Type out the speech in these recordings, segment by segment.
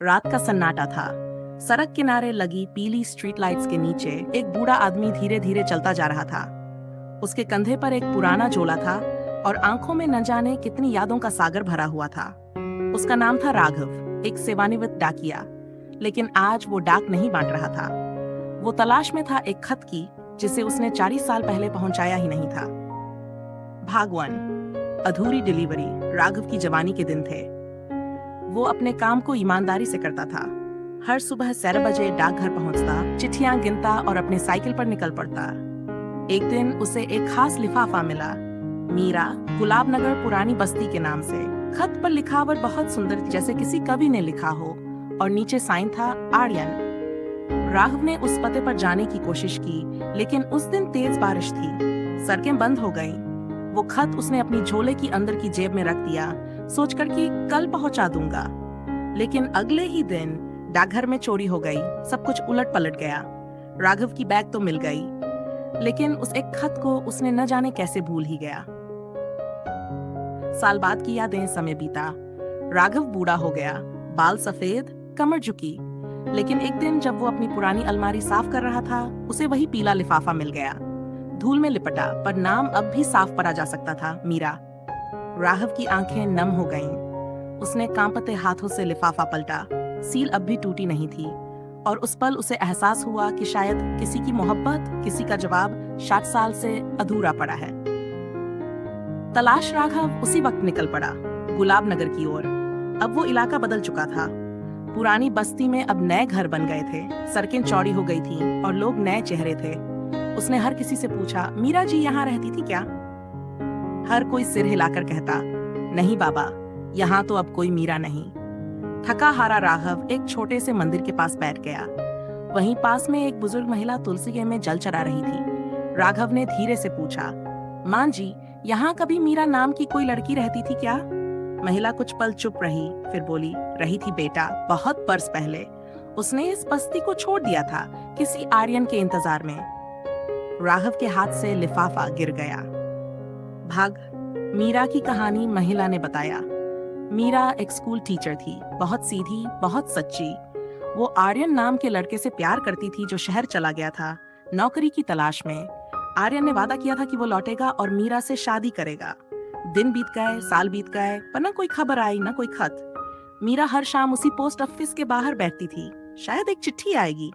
रात का सन्नाटा था। सड़क किनारे लगी पीली स्ट्रीट लाइट्स के नीचे एक बूढ़ा आदमी धीरे धीरे चलता जा रहा था। उसके कंधे पर एक पुराना झोला था और आंखों में न जाने कितनी यादों का सागर भरा हुआ था। उसका नाम था राघव, एक सेवानिवृत्त डाकिया। लेकिन आज वो डाक नहीं बांट रहा था। वो तलाश में था एक खत की जिसे उसने 40 साल पहले पहुंचाया ही नहीं था। भाग 1, अधूरी डिलीवरी। राघव की जवानी के दिन थे। वो अपने काम को ईमानदारी से करता था। हर सुबह 7 बजे डाकघर पहुंचता, चिट्ठियां गिनता और अपने साइकिल पर निकल पड़ता। एक दिन उसे एक खास लिफाफा मिला, मीरा, गुलाब नगर पुरानी बस्ती के नाम से। खत पर लिखावट बहुत सुंदर थी, जैसे किसी कवि ने लिखा हो, और नीचे साइन था आर्यन। राघव ने उस पते पर जाने की कोशिश की, लेकिन उस दिन तेज बारिश थी, सड़कें बंद हो गईं। वो खत उसने अपनी झोले की अंदर की जेब में रख दिया, सोचकर कि कल पहुंचा दूंगा। लेकिन अगले ही दिन डाकघर में चोरी हो गई। सब कुछ उलट पलट गया। राघव की बैग तो मिल गई, लेकिन उस एक खत को उसने न जाने कैसे भूल ही गया। साल बाद की यादें, समय बीता। राघव बूढ़ा हो गया, बाल सफेद, कमर झुकी। लेकिन एक दिन जब वो अपनी पुरानी अलमारी साफ कर रहा था, उसे वही पीला लिफाफा मिल गया। धूल में लिपटा, पर नाम अब भी साफ पढ़ा जा सकता था, मीरा। राघव की आंखें नम हो गईं। उसने कांपते हाथों से लिफाफा पलटा। सील अब भी टूटी नहीं थी, और उस पल उसे एहसास हुआ कि शायद किसी की मोहब्बत, किसी का जवाब 60 साल से अधूरा पड़ा है। तलाश राघव उसी वक्त निकल पड़ा, गुलाब नगर की ओर। अब वो इलाका बदल चुका था। पुरानी बस्ती में अब नए घर बन गए थे, सड़कें चौड़ी हो गई थीं और लोग नए चेहरे थे। उसने हर किसी से पूछा, मीरा जी यहाँ रहती थी क्या? हर कोई सिर हिलाकर कहता, नहीं बाबा, यहाँ तो अब कोई मीरा नहीं। थका हारा राघव एक छोटे से मंदिर के पास बैठ गया। वहीं पास में एक बुजुर्ग महिला तुलसी के में जल चढ़ा रही थी। राघव ने धीरे से पूछा, मां जी, यहाँ कभी मीरा नाम की कोई लड़की रहती थी क्या? महिला कुछ पल चुप रही, फिर बोली, रही थी बेटा, बहुत बरस पहले। उसने इस बस्ती को छोड़ दिया था, किसी आर्यन के इंतजार में। राघव के हाथ से लिफाफा गिर गया। भाग, मीरा की कहानी महिला ने बताया। मीरा एक स्कूल टीचर थी, बहुत सीधी, बहुत सच्ची। वो आर्यन नाम के लड़के से प्यार करती थी जो शहर चला गया था, नौकरी की तलाश में। आर्यन ने वादा किया था कि वो लौटेगा और मीरा से शादी करेगा। दिन बीत गए, साल बीत गए, पर न कोई खबर आई, न कोई खत। मीरा हर शाम उसी पोस्ट ऑफिस के बाहर बैठती थी, शायद एक चिट्ठी आएगी।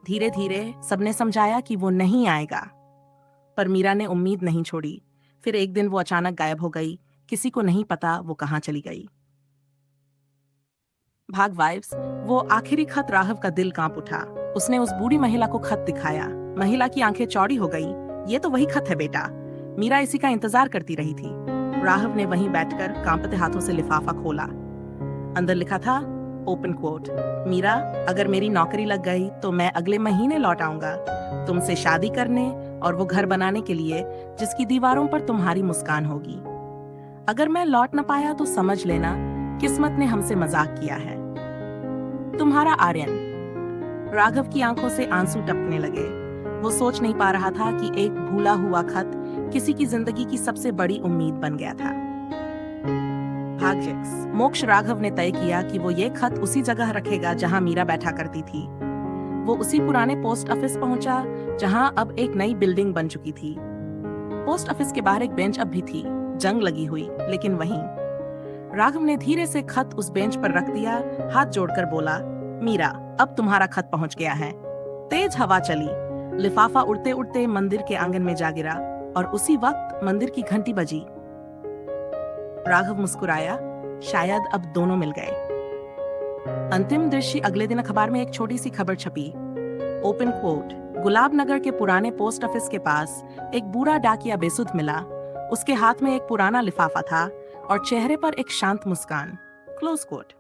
धीरे धीरे सबने समझाया कि वो नहीं आएगा, पर मीरा ने उम्मीद नहीं छोड़ी। फिर एक दिन वो अचानक गायब हो गई। किसी को नहीं पता वो कहाँ चली गई। भाग वाइब्स। वो आखिरी खत राघव का दिल कांप उठा। उसने उस बूढ़ी महिला को खत दिखाया। महिला की आंखें चौड़ी हो गई। ये तो वही खत है बेटा, मीरा इसी का इंतजार करती रही थी। राघव ने वहीं बैठकर कांपते हाथों से लिफाफा खोला। अंदर लिखा था, ओपन कोट, मीरा, अगर मेरी नौकरी लग गई तो मैं अगले महीने लौट आऊंगा, तुमसे शादी करने और वो घर बनाने के लिए जिसकी दीवारों पर तुम्हारी मुस्कान होगी। अगर मैं लौट न पाया तो समझ लेना किस्मत ने हमसे मजाक किया है। तुम्हारा आर्यन। राघव की आंखों से आंसू टपकने लगे। वो सोच नहीं पा रहा था कि एक भूला हुआ खत किसी की जिंदगी की सबसे बड़ी उम्मीद बन गया था। भाग 6। मोक्ष। राघव ने तय किया कि वो ये खत उसी जगह रखेगा जहां मीरा बैठा करती थी। वो उसी पुराने पोस्ट ऑफिस पहुंचा जहां अब एक नई बिल्डिंग बन चुकी थी। पोस्ट ऑफिस के बाहर एक बेंच अब भी थी, जंग लगी हुई, लेकिन वहीं। राघव ने धीरे से खत उस बेंच पर रख दिया, हाथ जोड़कर बोला, मीरा, अब तुम्हारा खत पहुंच गया है। तेज हवा चली, लिफाफा उड़ते उड़ते मंदिर के आंगन में जा गिरा, और उसी वक्त मंदिर की घंटी बजी। राघव मुस्कुराया, शायद अब दोनों मिल गए। अंतिम दृश्य। अगले दिन अखबार में एक छोटी सी खबर छपी, ओपन कोट, गुलाब नगर के पुराने पोस्ट ऑफिस के पास एक बूढ़ा डाकिया बेसुध मिला। उसके हाथ में एक पुराना लिफाफा था और चेहरे पर एक शांत मुस्कान। Close coat.